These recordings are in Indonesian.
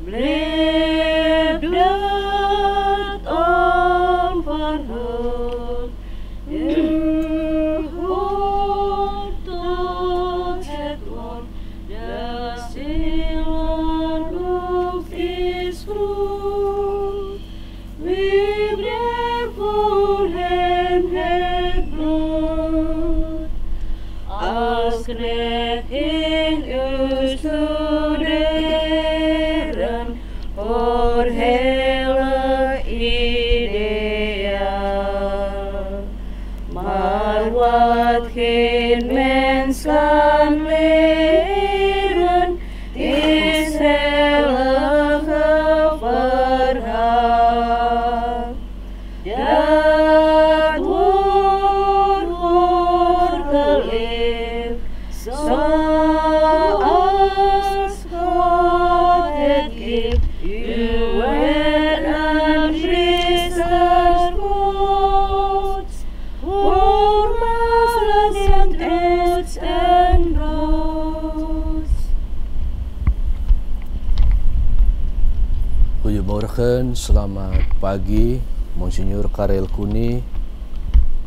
Blev död om förhör, hot och trädgård, där sedan luft i skrot. Vi blev fullhängt blod, all skräcken utstuderen för hela ideal. Maar wat geen mens kan leren, is heilige verhaal. Dat woord wordt geleefd, zoals God het geeft. U werd aan Christus Gods, voor malas uits en brood. Goedemorgen, selamat pagi, Monsinyur Karel Kuni,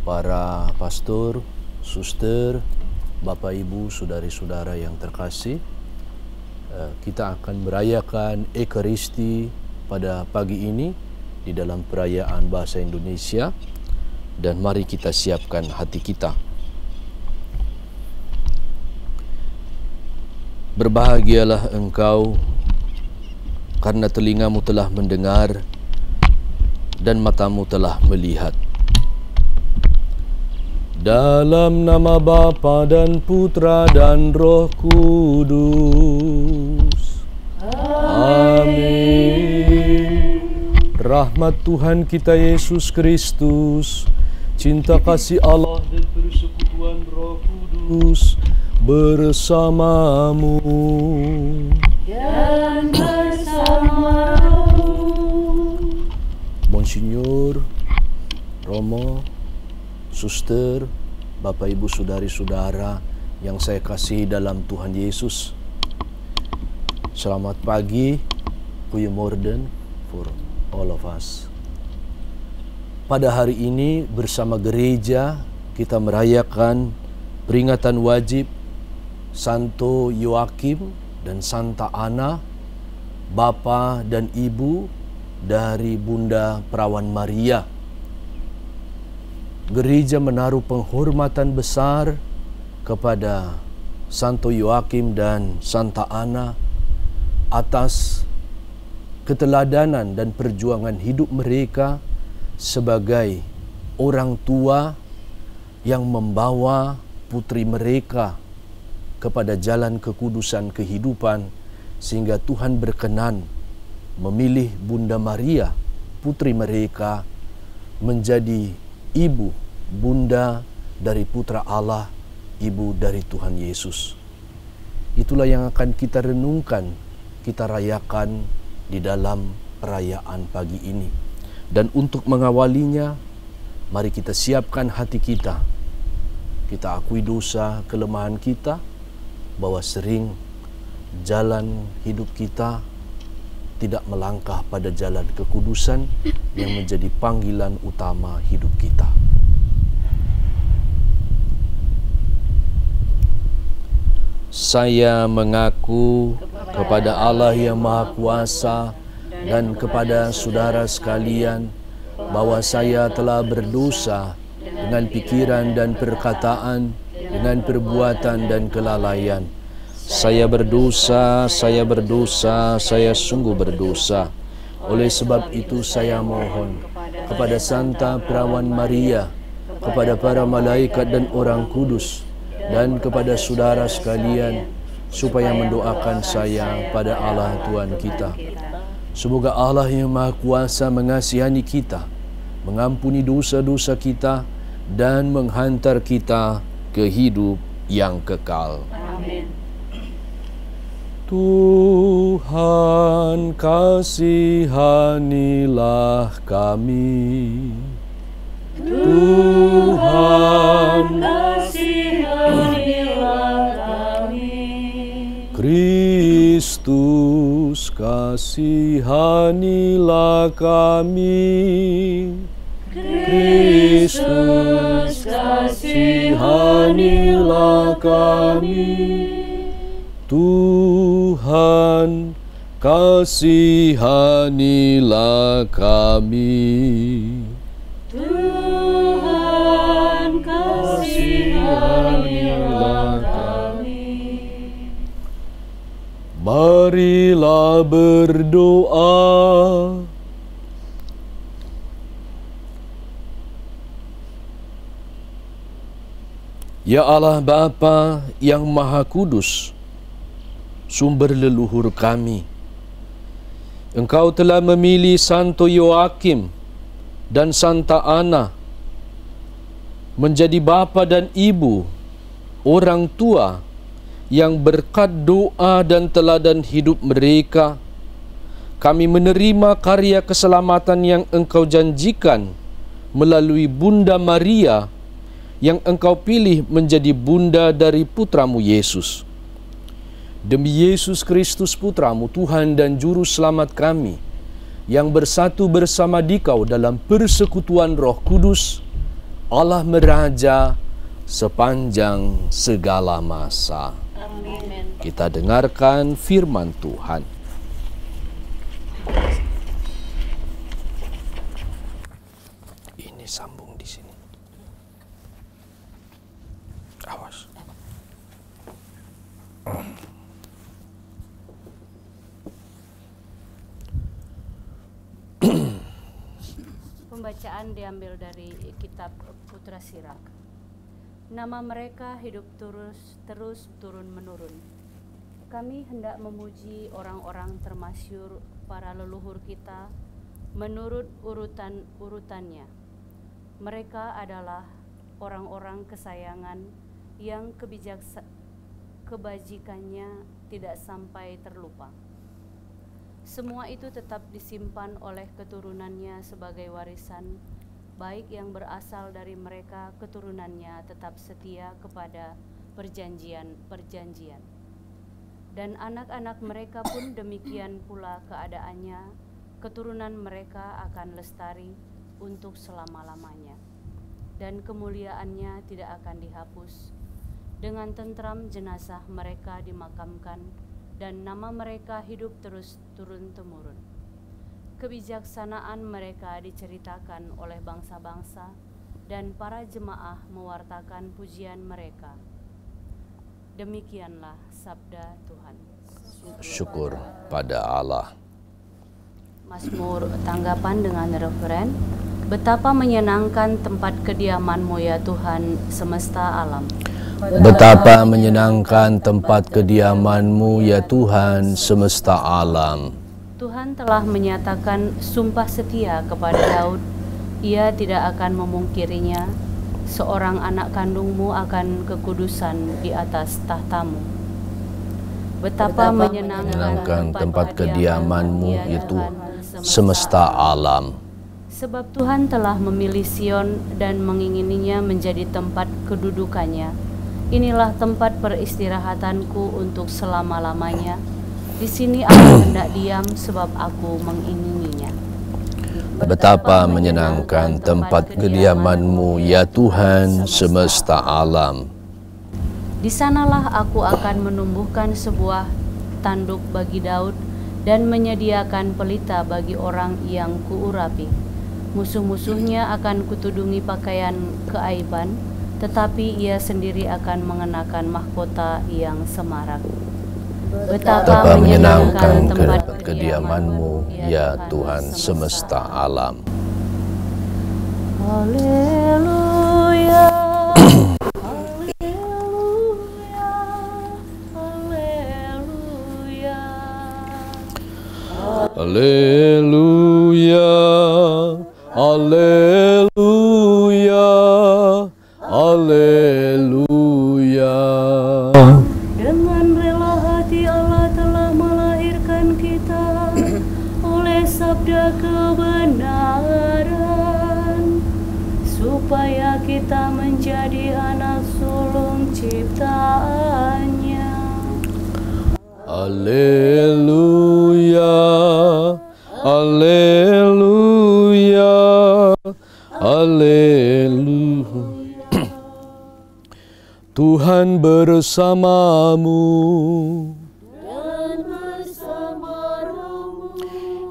para pastor, suster, Bapak Ibu, saudari-saudara yang terkasih. Kita akan merayakan Ekaristi pada pagi ini di dalam perayaan bahasa Indonesia, dan mari kita siapkan hati kita. Berbahagialah engkau karena telingamu telah mendengar dan matamu telah melihat. Dalam nama Bapa dan Putra dan Roh Kudus. Amin. Rahmat Tuhan kita Yesus Kristus, cinta kasih Allah dan persekutuan Roh Kudus bersamamu. Dan bersamamu. Monsinyur, Romo, suster, Bapak Ibu saudari-saudara yang saya kasihi dalam Tuhan Yesus. Selamat pagi, goeiemorgen for all of us. Pada hari ini bersama gereja kita merayakan peringatan wajib Santo Yoakim dan Santa Ana, Bapa dan Ibu dari Bunda Perawan Maria. Gereja menaruh penghormatan besar kepada Santo Yoakim dan Santa Ana atas keteladanan dan perjuangan hidup mereka sebagai orang tua yang membawa putri mereka kepada jalan kekudusan kehidupan, sehingga Tuhan berkenan memilih Bunda Maria, putri mereka, menjadi ibu, bunda dari Putra Allah, ibu dari Tuhan Yesus. Itulah yang akan kita renungkan, kita rayakan di dalam perayaan pagi ini. Dan untuk mengawalinya, mari kita siapkan hati kita. Kita akui dosa, kelemahan kita, bahwa sering jalan hidup kita tidak melangkah pada jalan kekudusan yang menjadi panggilan utama hidup kita. Saya mengaku kepada Allah yang Maha Kuasa dan kepada saudara sekalian bahwa saya telah berdosa dengan pikiran dan perkataan, dengan perbuatan dan kelalaian. Saya berdosa, saya sungguh berdosa. Oleh sebab itu saya mohon kepada Santa Perawan Maria, kepada para malaikat dan orang kudus, dan kepada saudara sekalian, supaya mendoakan saya pada Allah Tuhan kita. Semoga Allah yang Maha Kuasa mengasihani kita, mengampuni dosa-dosa kita, dan menghantar kita ke hidup yang kekal. Amin. Tuhan kasihanilah kami. Tuhan kasihanilah kami. Kristus, kasihanilah kami. Kristus, kasihanilah kami. Tuhan, kasihanilah kami. Tuhan, kasihanilah kami. Marilah berdoa. Ya Allah Bapa yang Maha Kudus, sumber leluhur kami, Engkau telah memilih Santo Yoakim dan Santa Ana menjadi bapa dan ibu, orang tua yang berkat doa dan teladan hidup mereka, kami menerima karya keselamatan yang Engkau janjikan melalui Bunda Maria yang Engkau pilih menjadi bunda dari putramu Yesus. Demi Yesus Kristus putramu, Tuhan dan Juru Selamat kami, yang bersatu bersama Dikau dalam persekutuan Roh Kudus, Allah meraja sepanjang segala masa. Amin. Kita dengarkan firman Tuhan. Ini sambung di sini. Awas. Pembacaan diambil dari kitab Putra Sirak. Nama mereka hidup terus turun-menurun. Kami hendak memuji orang-orang termasyhur para leluhur kita menurut urutannya. Mereka adalah orang-orang kesayangan yang kebajikannya tidak sampai terlupa. Semua itu tetap disimpan oleh keturunannya sebagai warisan, baik yang berasal dari mereka keturunannya tetap setia kepada perjanjian. Dan anak-anak mereka pun demikian pula keadaannya, keturunan mereka akan lestari untuk selama-lamanya. Dan kemuliaannya tidak akan dihapus. Dengan tentram jenazah mereka dimakamkan, dan nama mereka hidup terus turun-temurun. Kebijaksanaan mereka diceritakan oleh bangsa-bangsa, dan para jemaah mewartakan pujian mereka. Demikianlah sabda Tuhan. Syukur pada Allah. Mazmur tanggapan dengan referen, betapa menyenangkan tempat kediaman-Mu ya Tuhan semesta alam. Betapa menyenangkan tempat kediaman-Mu ya Tuhan semesta alam. Tuhan telah menyatakan sumpah setia kepada Daud, Ia tidak akan memungkirinya. Seorang anak kandung-Mu akan kekudusan di atas tahta-Mu. Betapa menyenangkan tempat kediaman-Mu ya Tuhan semesta alam. Sebab Tuhan telah memilih Sion dan mengingininya menjadi tempat kedudukannya. Inilah tempat peristirahatanku untuk selama-lamanya. Di sini aku hendak diam sebab aku mengingininya. Betapa menyenangkan tempat kediaman-Mu ya Tuhan semesta alam. Di sanalah aku akan menumbuhkan sebuah tanduk bagi Daud dan menyediakan pelita bagi orang yang kuurapi. Musuh-musuhnya akan kutudungi pakaian keaiban, tetapi ia sendiri akan mengenakan mahkota yang semarak. Betapa menyenangkan tempat kediaman-Mu ya Tuhan semesta alam. Haleluya, haleluya, Haleluya, haleluya, haleluya. Dengan rela hati Allah telah melahirkan kita oleh sabda kebenaran, supaya kita menjadi anak sulung ciptaannya. Haleluya, haleluya, haleluya. Tuhan bersamamu.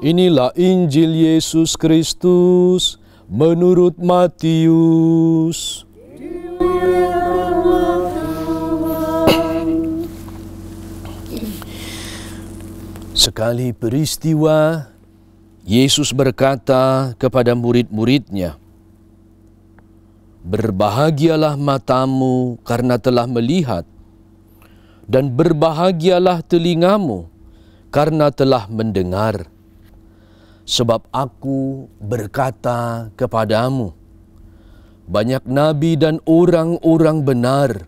Inilah Injil Yesus Kristus menurut Matius. Sekali peristiwa, Yesus berkata kepada murid-muridnya, "Berbahagialah matamu karena telah melihat, dan berbahagialah telingamu karena telah mendengar. Sebab aku berkata kepadamu, banyak nabi dan orang-orang benar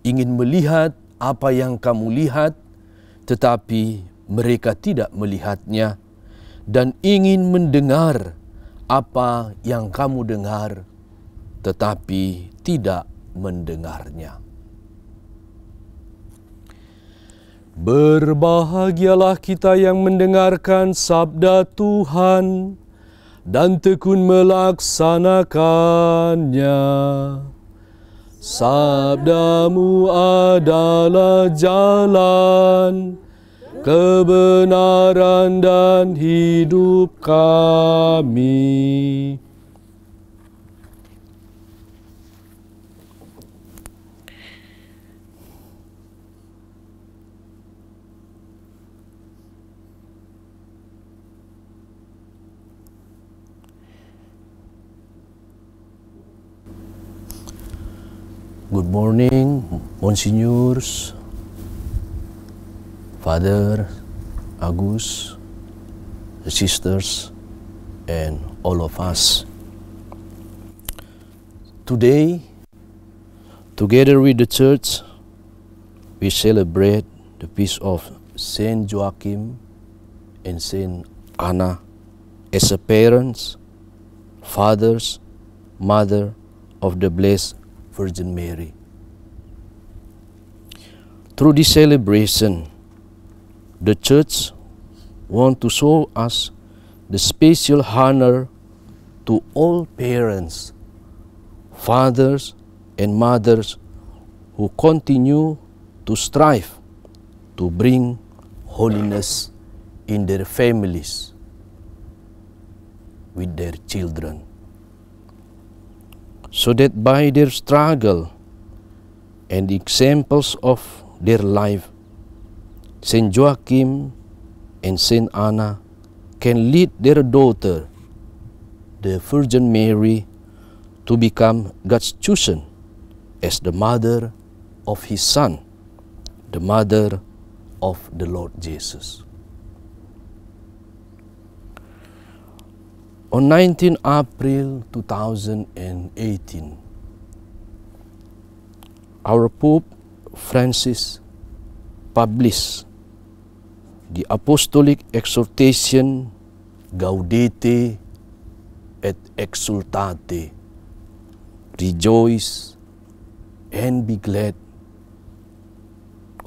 ingin melihat apa yang kamu lihat, tetapi mereka tidak melihatnya, dan ingin mendengar apa yang kamu dengar, tetapi tidak mendengarnya." Berbahagialah kita yang mendengarkan sabda Tuhan dan tekun melaksanakannya. Sabdamu adalah jalan, kebenaran dan hidup kami. Good morning, Monsignors, Father Agus, the sisters, and all of us. Today, together with the church, we celebrate the feast of Saint Joachim and Saint Anna as a parents, fathers, mother of the Blessed Virgin Mary. Through this celebration, the Church wants to show us the special honor to all parents, fathers, and mothers who continue to strive to bring holiness in their families with their children, so that by their struggle and examples of their life, Saint Joachim and Saint Anna can lead their daughter, the Virgin Mary, to become God's chosen as the mother of His Son, the mother of the Lord Jesus. On 19 April 2018, our Pope Francis published the Apostolic Exhortation Gaudete et Exsultate, rejoice and be glad,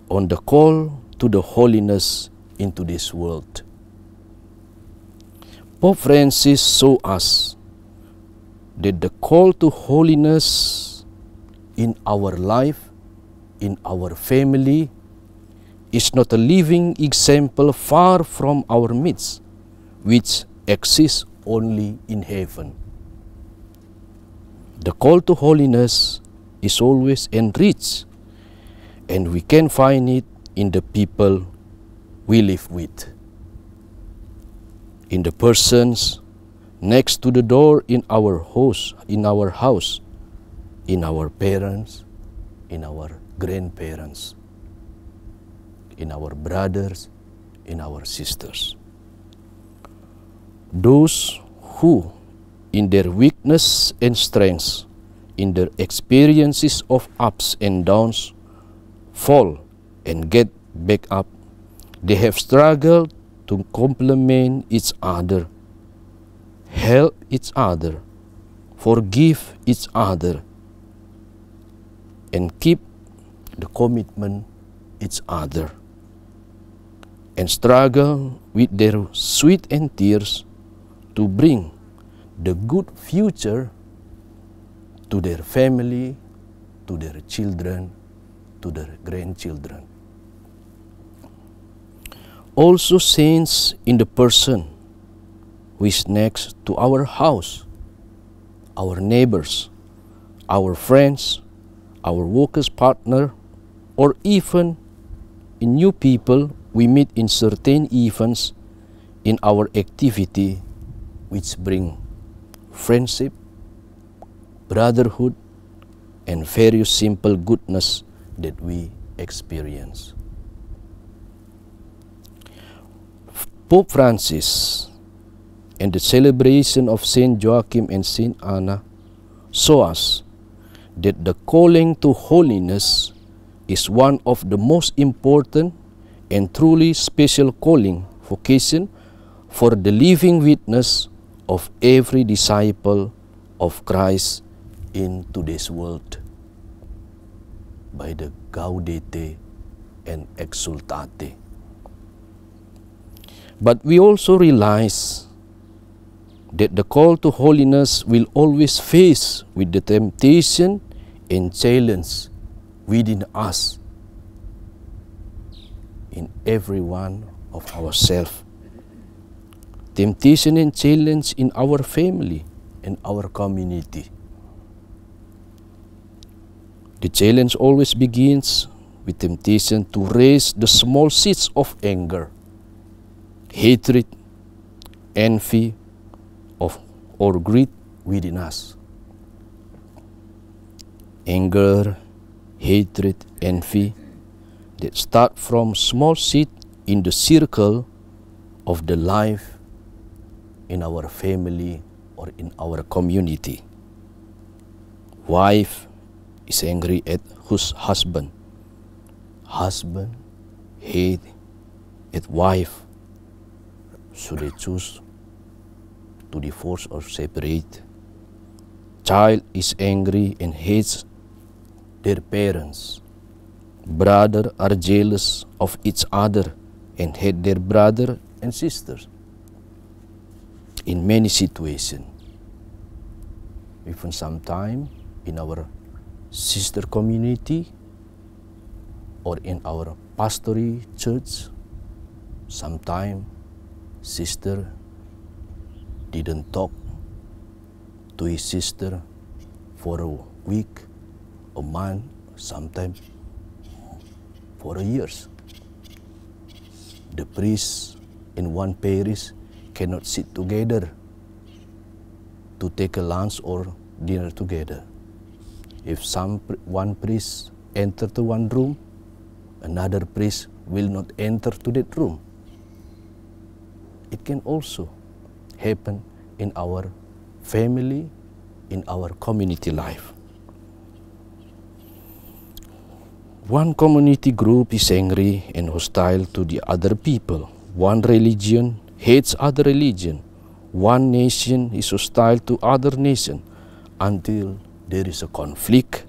on the call to the holiness into this world. Pope Francis showed us that the call to holiness in our life, in our family, is not a living example far from our midst, which exists only in heaven. The call to holiness is always enriched, and we can find it in the people we live with, in the persons next to the door in our house, in our parents, in our grandparents, in our brothers, in our sisters. Those who, in their weakness and strengths, in their experiences of ups and downs, fall and get back up, they have struggled to complement each other, help each other, forgive each other, and keep the commitment each other. and struggle with their sweat and tears to bring the good future to their family, to their children, to their grandchildren. Also saints in the person who is next to our house, our neighbors, our friends, our workers' partner, or even in new people we meet in certain events in our activity which bring friendship, brotherhood, and various simple goodness that we experience. Pope Francis and the celebration of Saint Joachim and Saint Anna show us that the calling to holiness is one of the most important and truly special calling vocation for the living witness of every disciple of Christ in today's world by the Gaudete and Exsultate. But we also realize that the call to holiness will always face with the temptation and challenge within us, in every one of ourselves. Temptation and challenge in our family and our community. The challenge always begins with temptation to raise the small seeds of anger, hatred, envy, or greed within us. Anger, hatred, envy that start from small seed in the circle of the life in our family or in our community. Wife is angry at whose husband. Husband hate at wife. Should they choose to divorce or separate? Child is angry and hates their parents. Brothers are jealous of each other and hate their brother and sisters. In many situations, even sometimes in our sister community or in our pastoral church, sometimes sister didn't talk to his sister for a week, a month, sometimes for a years. The priests in one parish cannot sit together to take a lunch or dinner together. If one priest enter to one room, another priest will not enter to that room. It can also happen in our family, in our community life. One community group is angry and hostile to the other people. One religion hates other religion. One nation is hostile to other nation until there is a conflict,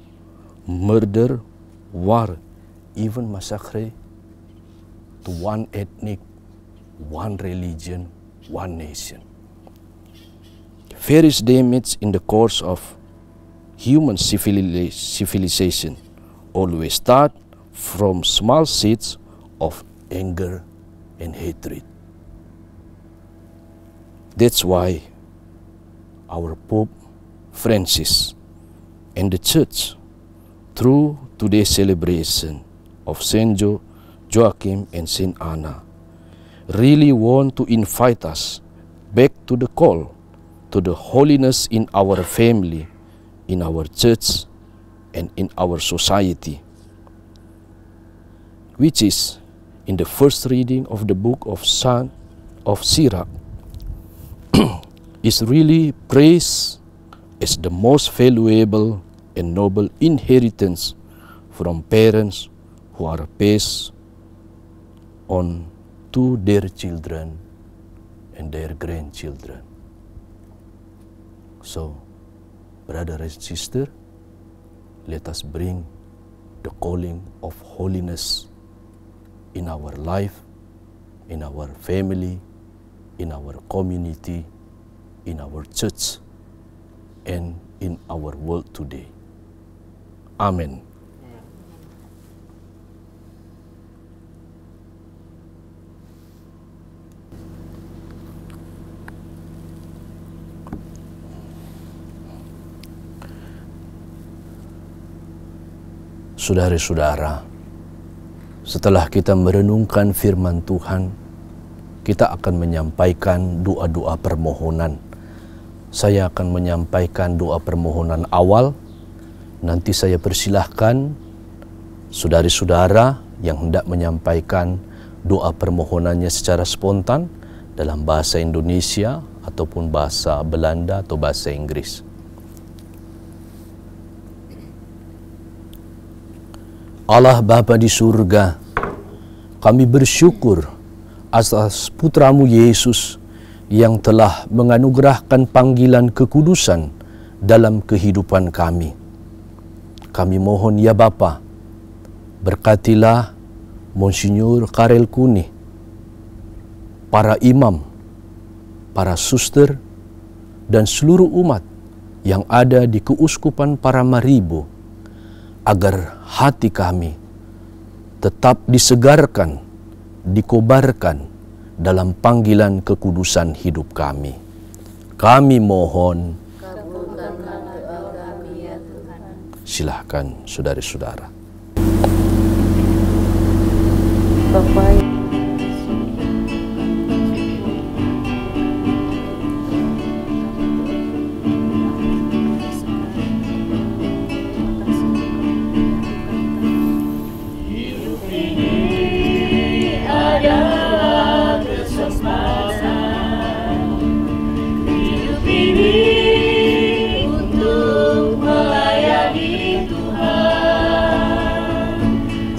murder, war, even massacre to one ethnic, one religion, one nation. Various damage in the course of human civilization always start from small seeds of anger and hatred. That's why our Pope Francis and the Church, through today's celebration of Saint Joachim and Saint Anna, really want to invite us back to the call to the holiness in our family, in our church, and in our society, which is in the first reading of the book of Sirach, is really praised as the most valuable and noble inheritance from parents who are passed on to their children and their grandchildren. So, brother and sister, let us bring the calling of holiness in our life, in our family, in our community, in our church, and in our world today. Amen. Saudara-saudara, setelah kita merenungkan firman Tuhan, kita akan menyampaikan doa-doa permohonan. Saya akan menyampaikan doa permohonan awal. Nanti saya persilahkan saudara-saudara yang hendak menyampaikan doa permohonannya secara spontan dalam bahasa Indonesia ataupun bahasa Belanda atau bahasa Inggris. Allah Bapa di surga, kami bersyukur atas putramu Yesus yang telah menganugerahkan panggilan kekudusan dalam kehidupan kami. Kami mohon ya Bapa, berkatilah Monsinyur Karel Kuni, para imam, para suster, dan seluruh umat yang ada di Keuskupan Paramaribo, agar hati kami tetap disegarkan, dikobarkan dalam panggilan kekudusan hidup kami. Kami mohon, kabulkanlah doa kami ya Tuhan. silahkan saudara-saudara. Bapa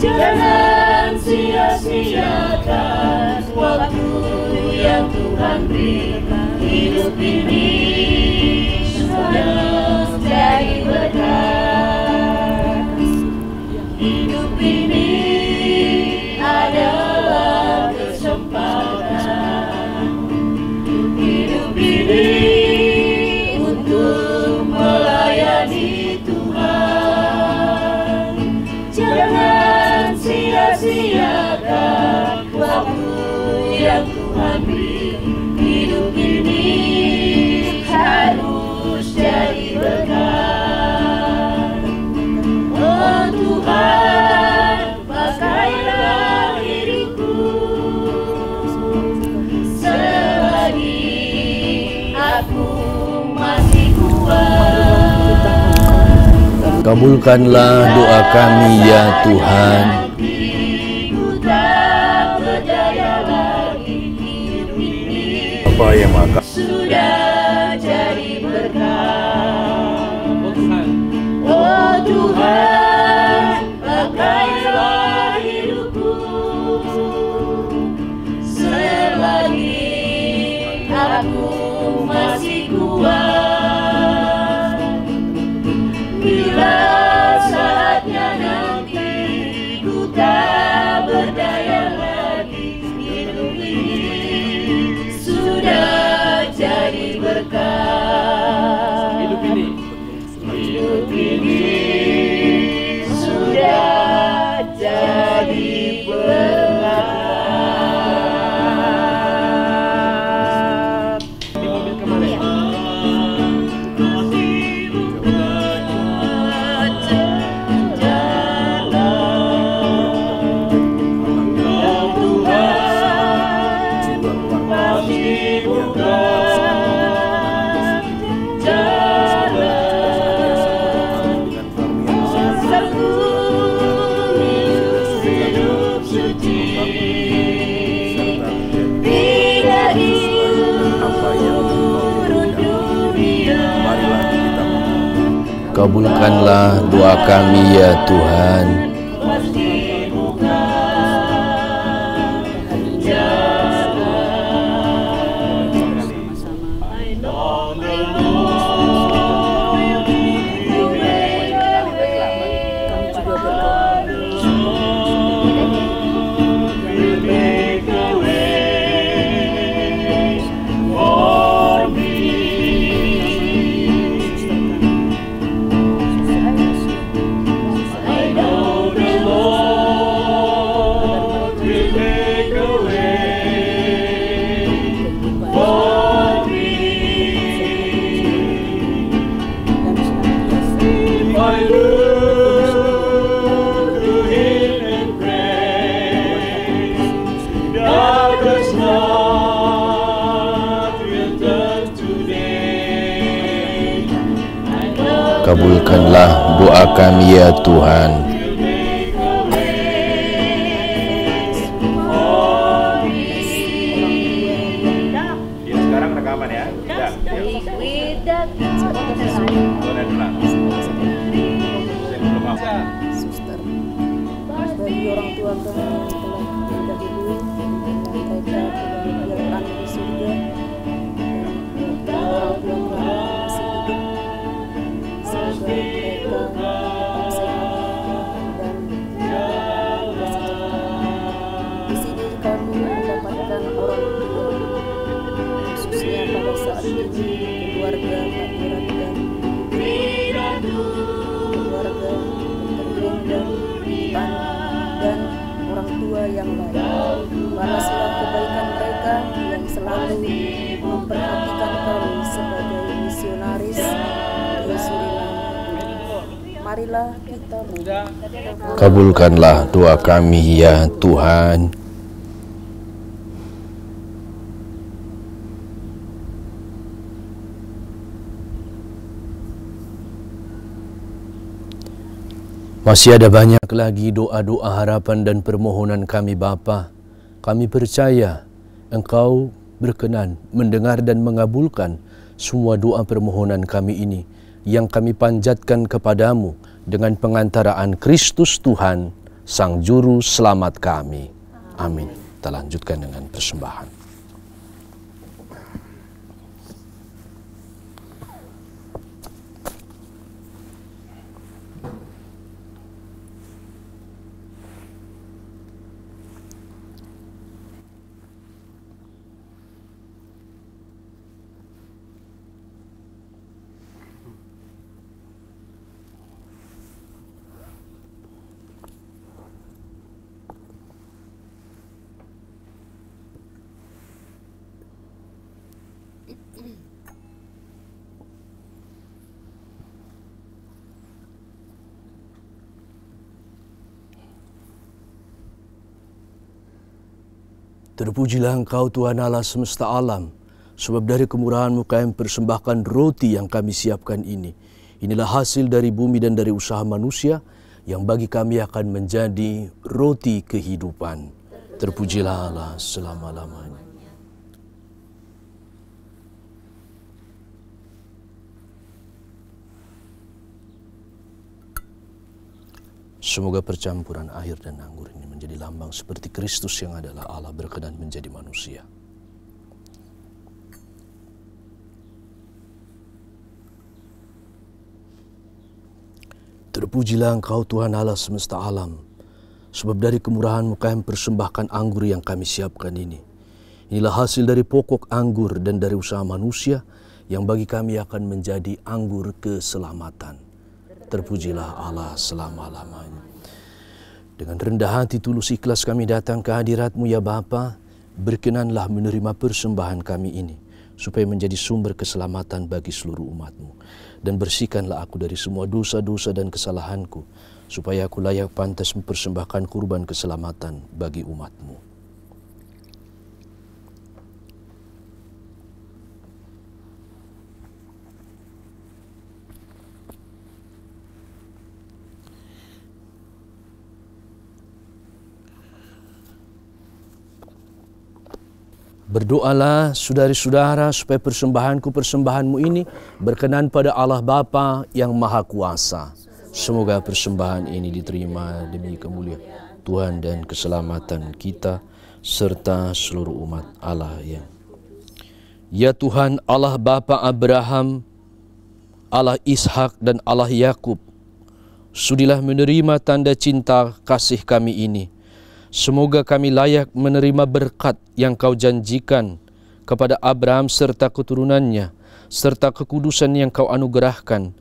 Jangan sia-siakan waktu yang Tuhan berikan. Hidup ini sudah jadi berkat. Hidup ini adalah kesempatan. Hidup ini untuk melayani Tuhan. Jangan sia-siakan waktu yang Tuhan beri. Hidup ini harus jadi berkat. Oh Tuhan, pakailah hidupku selagi aku masih kuat. Kabulkanlah doa kami ya Tuhan. Apa yang maha Sudah jadi berkat. Oh Tuhan, pakailah hidupku selagi aku masih kuat. Bila saatnya nanti ku tak berdaya lagi, hidup ini sudah jadi berkat. Hidup ini sudah jadi berkat. Di mobil kemana ya? Kabulkanlah doa kami ya Tuhan. Make a way. Kabulkanlah doa kami ya Tuhan. Sekarang rekaman ya. Suster, bagi orang tua kami yang telah mendahului, mereka kebahagiaan di surga, dan orang tua kami masih hidup, semoga mereka tetap sehat dan di sini kami mendapatkan orang tua, khususnya pada saat ini keluarga Pak Irat dan keluarga dan orang tua yang lain. Balaslah kebaikan mereka yang selalu memperhatikan kami sebagai misionaris di Suriname. Marilah kita Kabulkanlah doa kami ya Tuhan. Masih ada banyak lagi doa-doa harapan dan permohonan kami Bapa. Kami percaya Engkau berkenan mendengar dan mengabulkan semua doa permohonan kami ini yang kami panjatkan kepadamu dengan pengantaraan Kristus Tuhan, Sang Juru Selamat kami. Amin. Kita lanjutkan dengan persembahan. Terpujilah Engkau Tuhan Allah semesta alam, sebab dari kemurahan-Mu kami persembahkan roti yang kami siapkan ini. Inilah hasil dari bumi dan dari usaha manusia, yang bagi kami akan menjadi roti kehidupan. Terpujilah Allah selama-lamanya. Semoga percampuran air dan anggur ini menjadi lambang seperti Kristus yang adalah Allah berkenan menjadi manusia. Terpujilah Engkau Tuhan Allah semesta alam, sebab dari kemurahan-Mu kami persembahkan anggur yang kami siapkan ini. Inilah hasil dari pokok anggur dan dari usaha manusia, yang bagi kami akan menjadi anggur keselamatan. Terpujilah Allah selama-lamanya. Dengan rendah hati tulus ikhlas kami datang ke hadirat-Mu ya Bapa. Berkenanlah menerima persembahan kami ini, supaya menjadi sumber keselamatan bagi seluruh umat-Mu. Dan bersihkanlah aku dari semua dosa-dosa dan kesalahanku, supaya aku layak pantas mempersembahkan kurban keselamatan bagi umat-Mu. Berdoalah saudari-saudara supaya persembahanmu ini berkenan pada Allah Bapa yang Maha Kuasa. Semoga persembahan ini diterima demi kemuliaan Tuhan dan keselamatan kita serta seluruh umat Allah yang. Ya Tuhan Allah Bapa Abraham, Allah Ishak dan Allah Yakub, sudilah menerima tanda cinta kasih kami ini. Semoga kami layak menerima berkat yang Kau janjikan kepada Abraham serta keturunannya, serta kekudusan yang Kau anugerahkan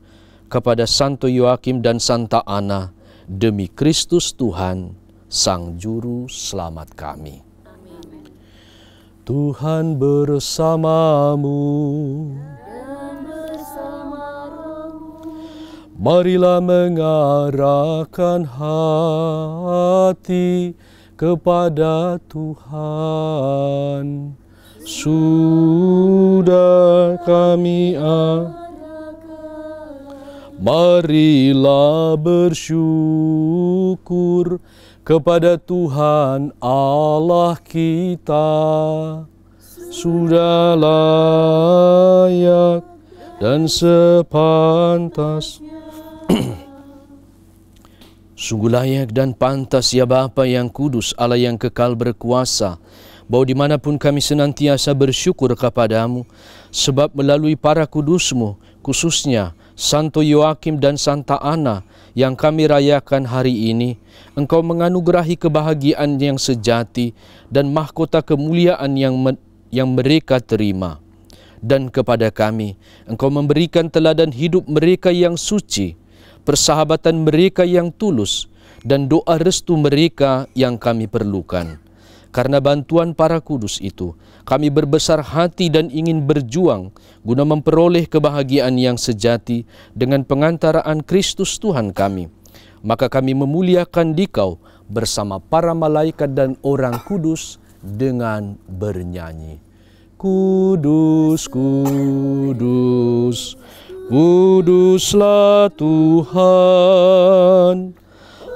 kepada Santo Yoakim dan Santa Ana, demi Kristus Tuhan, Sang Juru Selamat kami. Amin. Tuhan bersamamu. Marilah mengarahkan hati kepada Tuhan. Sudah kami Marilah bersyukur kepada Tuhan Allah kita. Sudah layak dan sepantas. Sungguh layak dan pantas ya Bapa yang kudus, Allah yang kekal berkuasa, bahwa dimanapun kami senantiasa bersyukur kepadamu, sebab melalui para kudusmu, khususnya Santo Yoakim dan Santa Ana yang kami rayakan hari ini, Engkau menganugerahi kebahagiaan yang sejati dan mahkota kemuliaan yang mereka terima. Dan kepada kami, Engkau memberikan teladan hidup mereka yang suci, persahabatan mereka yang tulus, dan doa restu mereka yang kami perlukan. Karena bantuan para kudus itu, kami berbesar hati dan ingin berjuang guna memperoleh kebahagiaan yang sejati dengan pengantaraan Kristus Tuhan kami. Maka kami memuliakan Dikau bersama para malaikat dan orang kudus dengan bernyanyi. Kudus, kudus, kuduslah Tuhan,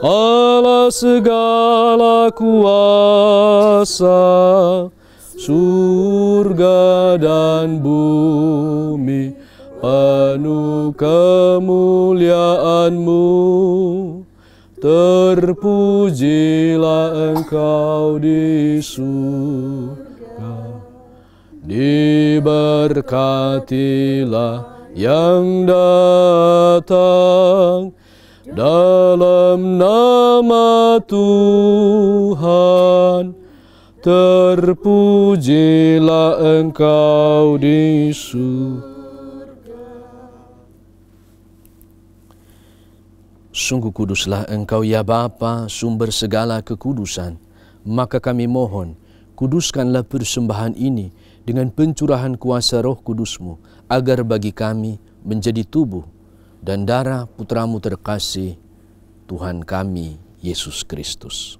Allah segala kuasa, surga dan bumi penuh kemuliaan-Mu. Terpujilah Engkau di surga, diberkatilah yang datang dalam nama Tuhan. Terpujilah Engkau di surga. Sungguh kuduslah Engkau ya Bapa, sumber segala kekudusan. Maka kami mohon, kuduskanlah persembahan ini dengan pencurahan kuasa Roh Kudus-Mu, agar bagi kami menjadi tubuh dan darah Putra-Mu terkasih, Tuhan kami, Yesus Kristus.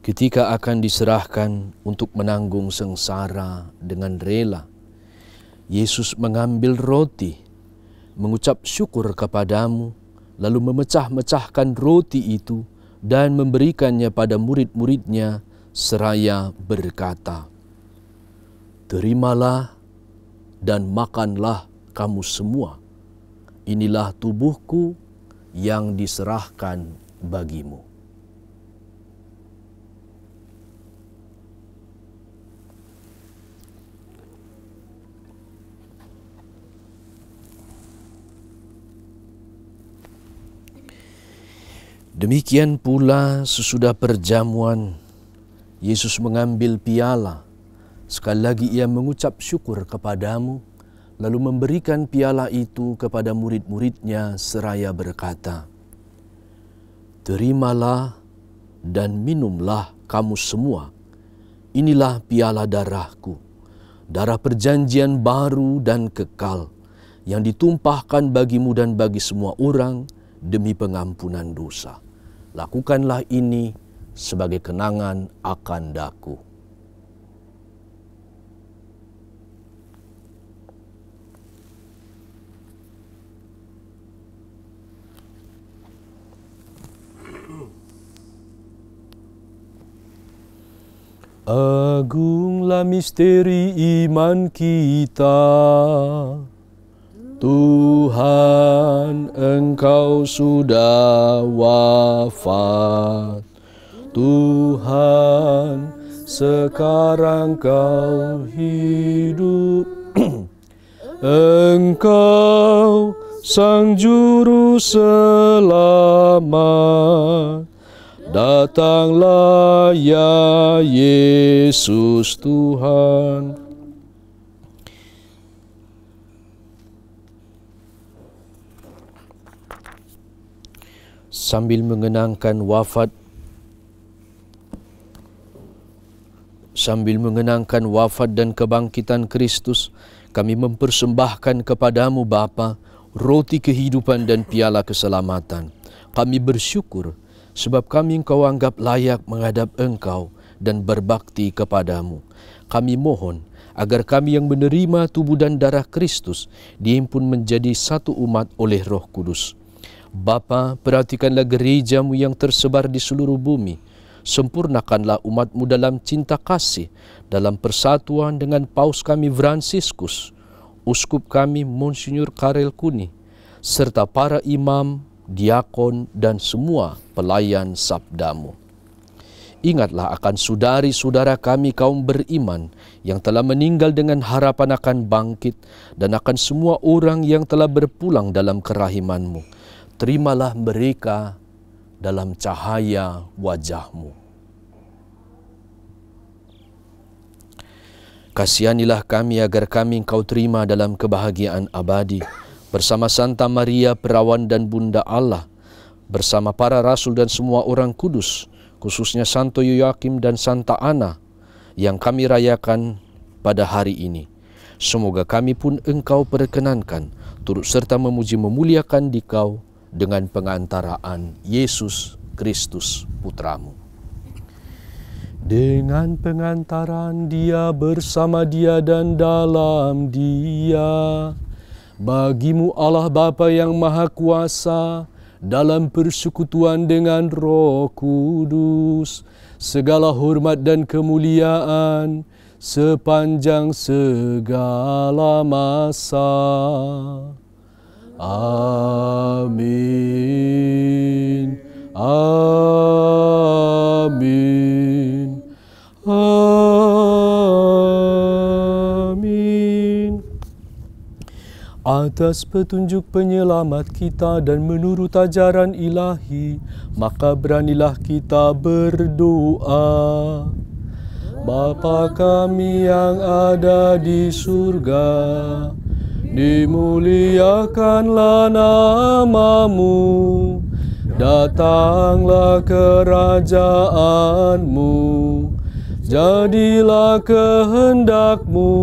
Ketika akan diserahkan untuk menanggung sengsara dengan rela, Yesus mengambil roti, mengucap syukur kepadamu, lalu memecah-mecahkan roti itu dan memberikannya pada murid-muridnya seraya berkata, "Terimalah dan makanlah kamu semua. Inilah tubuhku yang diserahkan bagimu." Demikian pula sesudah perjamuan, Yesus mengambil piala. Sekali lagi ia mengucap syukur kepadamu, lalu memberikan piala itu kepada murid-muridnya seraya berkata, "Terimalah dan minumlah kamu semua. Inilah piala darahku, darah perjanjian baru dan kekal, yang ditumpahkan bagimu dan bagi semua orang demi pengampunan dosa. Lakukanlah ini sebagai kenangan akan daku." Agunglah misteri iman kita, Tuhan, Engkau sudah wafat. Tuhan, sekarang Kau hidup. Engkau Sang Juru Selamat. Datanglah ya Yesus Tuhan. Sambil mengenangkan wafat dan kebangkitan Kristus, kami mempersembahkan kepadamu Bapa roti kehidupan dan piala keselamatan. Kami bersyukur sebab kami Engkau anggap layak menghadap Engkau dan berbakti kepadamu. Kami mohon agar kami yang menerima tubuh dan darah Kristus dihimpun menjadi satu umat oleh Roh Kudus. Bapa, perhatikanlah gereja-Mu yang tersebar di seluruh bumi. Sempurnakanlah umat-Mu dalam cinta kasih, dalam persatuan dengan Paus kami Fransiskus, Uskup kami Monsinyur Karel Kuni, serta para imam, diakon, dan semua pelayan sabda-Mu. Ingatlah akan saudari-saudara kami kaum beriman yang telah meninggal dengan harapan akan bangkit, dan akan semua orang yang telah berpulang dalam kerahiman-Mu. Terimalah mereka dalam cahaya wajah-Mu. Kasihanilah kami agar kami Engkau terima dalam kebahagiaan abadi, bersama Santa Maria Perawan dan Bunda Allah, bersama para rasul dan semua orang kudus, khususnya Santo Yoakim dan Santa Ana yang kami rayakan pada hari ini. Semoga kami pun Engkau perkenankan turut serta memuji memuliakan Dikau dengan pengantaraan Yesus Kristus Putra-Mu. Dengan pengantaran Dia, bersama Dia dan dalam Dia, bagi-Mu Allah Bapa yang Maha Kuasa, dalam persekutuan dengan Roh Kudus, segala hormat dan kemuliaan sepanjang segala masa. Amin. Amin. Amin. Atas petunjuk penyelamat kita dan menurut ajaran ilahi, maka beranilah kita berdoa. Bapa kami yang ada di surga, dimuliakanlah nama-Mu, datanglah kerajaan-Mu, jadilah kehendak-Mu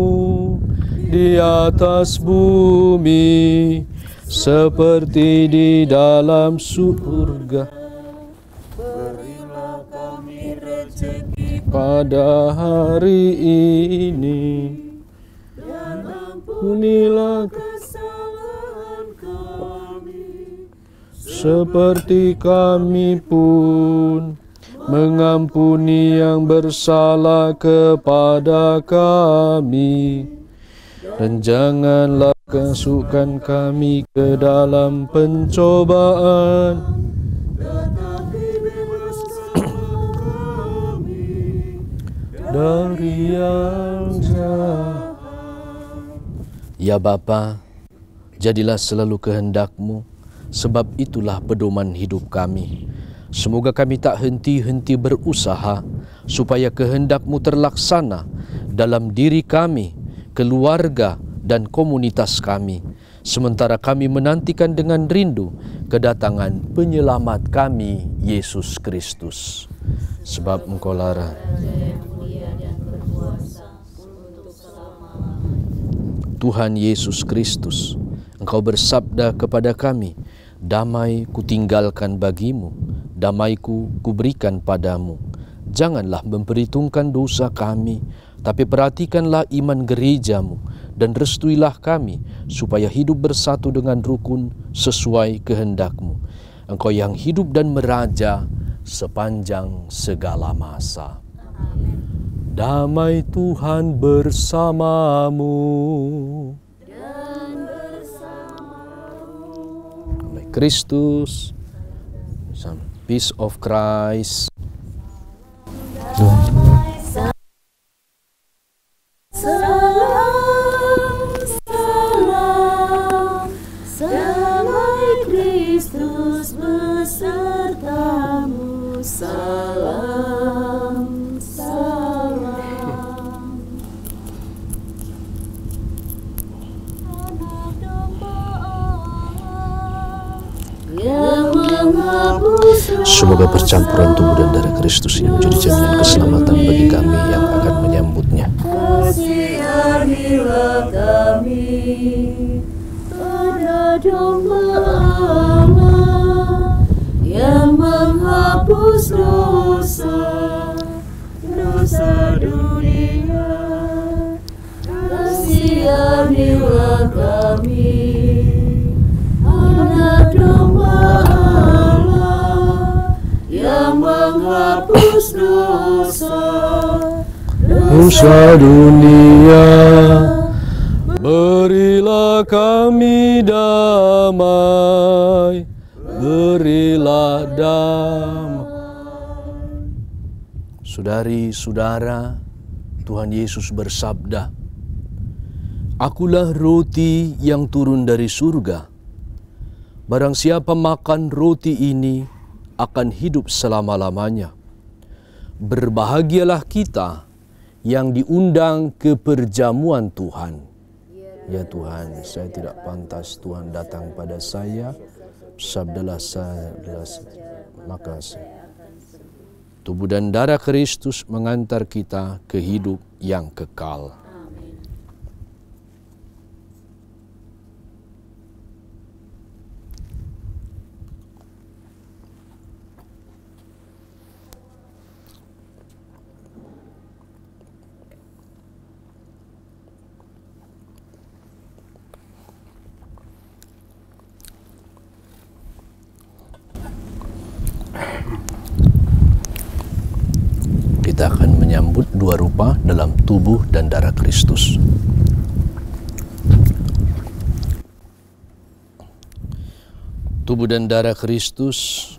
di atas bumi seperti di dalam surga. Berilah kami rezeki pada hari ini, dan ampunilah kesalahan kami, seperti kami pun mengampuni yang bersalah kepada kami. Dan janganlah masukkan kami ke dalam pencobaan, tetapi bebaskanlah kami dari yang jahat. Ya Bapa, jadilah selalu kehendak-Mu, sebab itulah pedoman hidup kami. Semoga kami tak henti-henti berusaha supaya kehendak-Mu terlaksana dalam diri kami, keluarga, dan komunitas kami, sementara kami menantikan dengan rindu kedatangan penyelamat kami, Yesus Kristus. Sebab Engkau-lah Tuhan Yesus Kristus, Engkau bersabda kepada kami, damai kutinggalkan bagimu, damaiku kuberikan padamu. Janganlah memperhitungkan dosa kami, tapi perhatikanlah iman gereja-Mu, dan restuilah kami supaya hidup bersatu dengan rukun sesuai kehendak-Mu. Engkau yang hidup dan meraja sepanjang segala masa. Damai Tuhan bersamamu. Damai Kristus, peace of Christ. damai Kristus besertamu. Salam, salam. Anak domba Allah yang menghapus Semoga percampuran tubuh dan darah Kristus ini menjadi jaminan keselamatan bagi kami yang akan menyambutnya. kasihanilah kami. Anak domba Allah yang menghapus dosa dunia, Layanilah kami, Anak Domba Allah yang menghapus dosa dunia. Berilah kami damai, berilah damai. Saudari-saudara, Tuhan Yesus bersabda, "Akulah roti yang turun dari surga. Barang siapa makan roti ini akan hidup selama-lamanya. Berbahagialah kita yang diundang ke perjamuan Tuhan." Ya Tuhan, saya tidak pantas Tuhan datang pada saya, sabdalah saya, maka tubuh dan darah Kristus mengantar kita ke hidup yang kekal. Kita akan menyambut dua rupa dalam tubuh dan darah Kristus. Tubuh dan darah Kristus.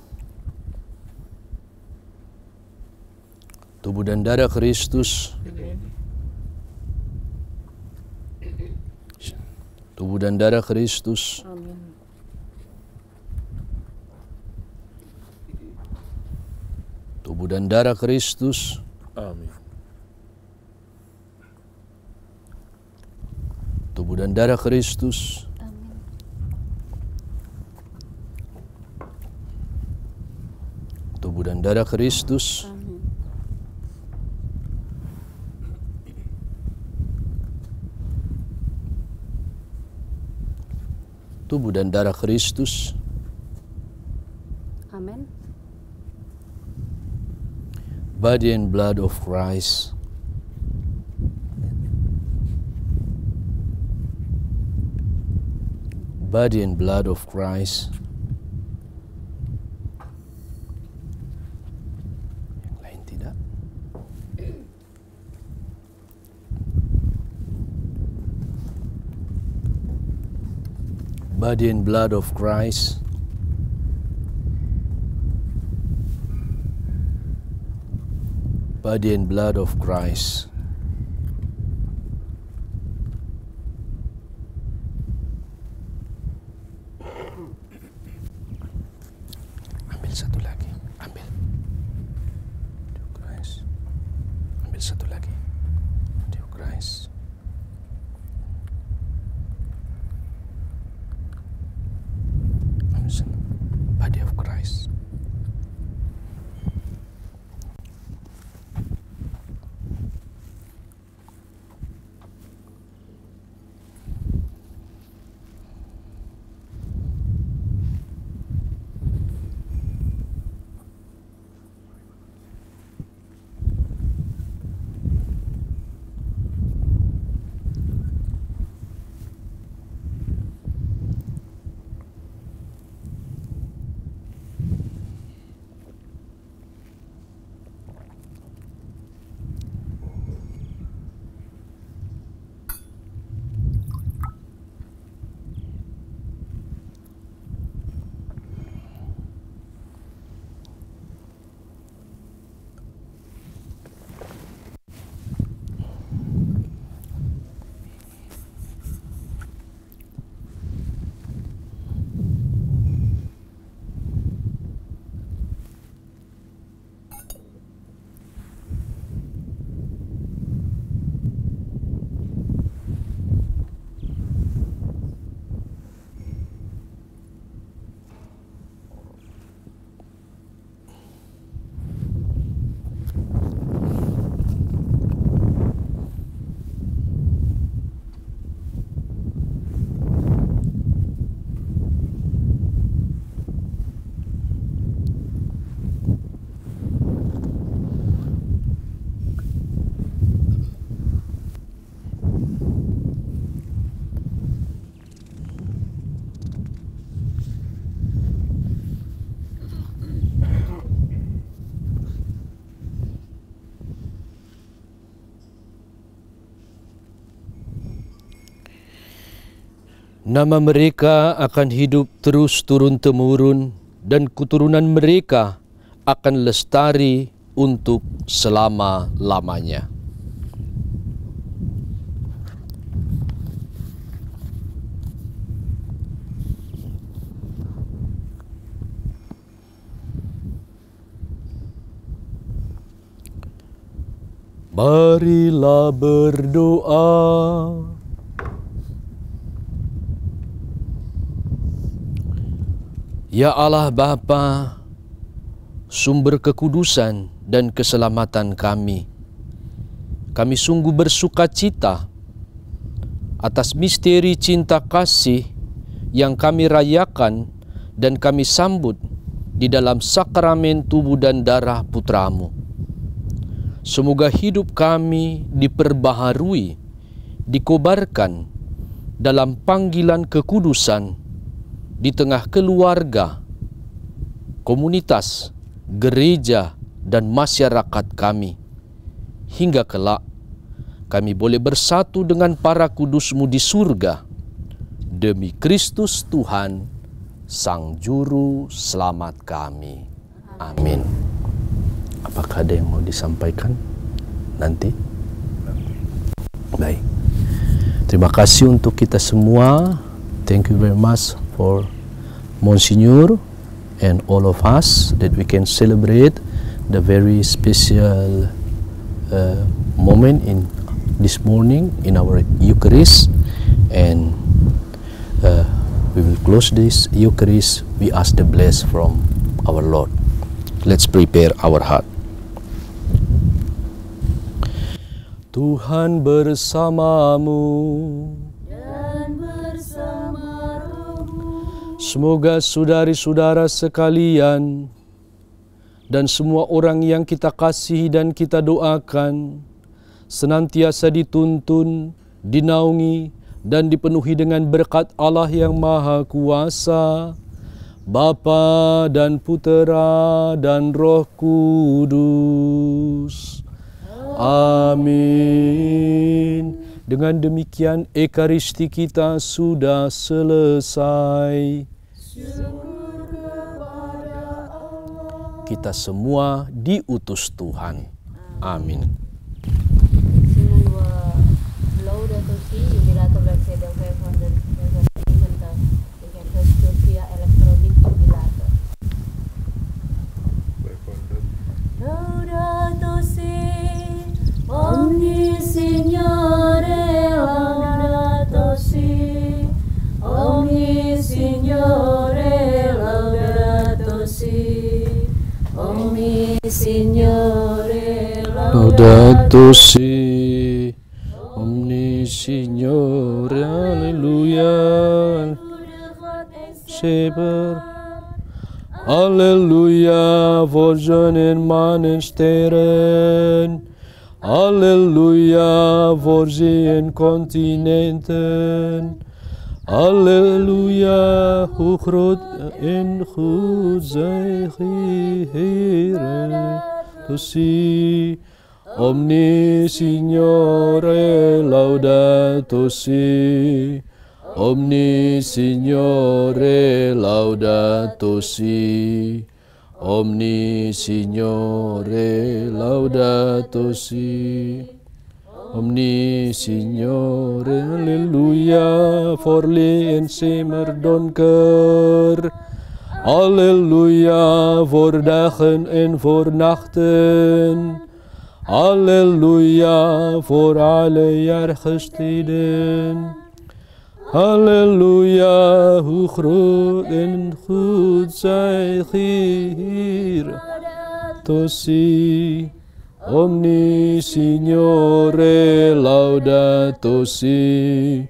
Tubuh dan darah Kristus. Tubuh dan darah Kristus. Tubuh dan darah Kristus. Amin. Tubuh dan darah Kristus. Tubuh dan darah Kristus. Tubuh dan darah Kristus. Amin. Body and blood of Christ. Body and blood of Christ. Yang lain tidak. Body and blood of Christ. Body and blood of Christ. Ambil satu lagi, ambil. Christ. Ambil satu lagi. Christ. Body of Christ. Nama mereka akan hidup terus turun-temurun, dan keturunan mereka akan lestari untuk selama-lamanya. Marilah berdoa. Ya Allah Bapa, sumber kekudusan dan keselamatan kami sungguh bersukacita atas misteri cinta kasih yang kami rayakan dan kami sambut di dalam sakramen tubuh dan darah Putra-Mu. Semoga hidup kami diperbaharui, dikobarkan dalam panggilan kekudusan di tengah keluarga, komunitas, gereja, dan masyarakat kami, hingga kelak kami boleh bersatu dengan para kudus-Mu di surga, demi Kristus Tuhan, Sang Juru Selamat kami. Amin. Apakah ada yang mau disampaikan nanti? Baik. Terima kasih untuk kita semua. Thank you very much for Monsignor and all of us that we can celebrate the very special moment in this morning in our Eucharist, and we will close this Eucharist. We ask the bless from our Lord. Let's prepare our heart. Tuhan bersamamu. Semoga saudari-saudara sekalian dan semua orang yang kita kasihi dan kita doakan senantiasa dituntun, dinaungi, dan dipenuhi dengan berkat Allah yang Maha Kuasa, Bapa dan Putera dan Roh Kudus. Amin. Dengan demikian Ekaristi kita sudah selesai. Kita semua diutus Tuhan. Amin. Laudato si, omni Signore, laudato si, omni Signore, laudato si, omni Signore, Laudato si, omni Signore, alleluia. Shepherd. Halleluja, voor zon en maan en sterren. Halleluja, voor zee en continenten. Halleluja, hoe groot en goed zij Heere. Tossi, omni Signore, laudato si. Omni Signore, laudato si. Omni Signore, laudato si. Omni Signore, halleluja, forli en simmer donker. Halleluja, voor dagen en voor nachten. Halleluja, voor alle jaargesteden. Halleluja, hoe groot en goed zij Heer. Tossi, omni Signore, laudato si.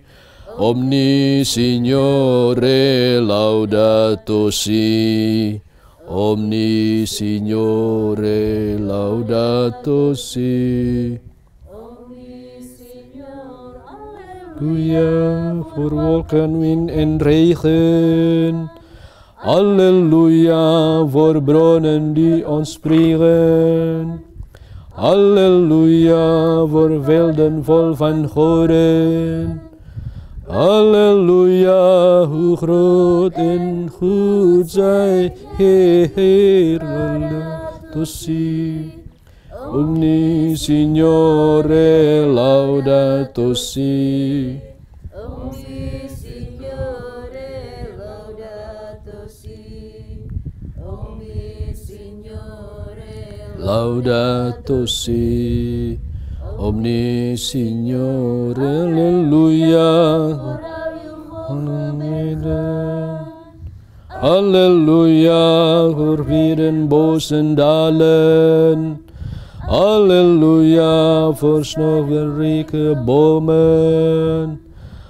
Omni Signore, laudato si. Omni Signore, laudato si. Halleluja, voor wolken, wind en regen. Halleluja, voor bronnen die ons spreken. Halleluja, voor velden vol van goden. Halleluja, hoe groot en goed zij, Heer, laudato si. Omni Signore, laudato si. Omni Signore, laudato si. Omni Signore, Laudato si. Omni Signore, alleluia. Halleluja, voor vieren bozen dalen. Halleluja, voor snoverrijke bomen.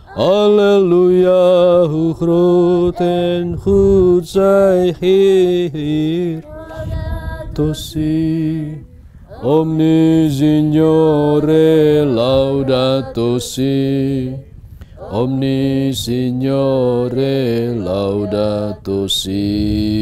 Halleluja, hoe groot en goed zij, Heer. Tossi, omni Signore, laudato si. Omni Signore, laudato si.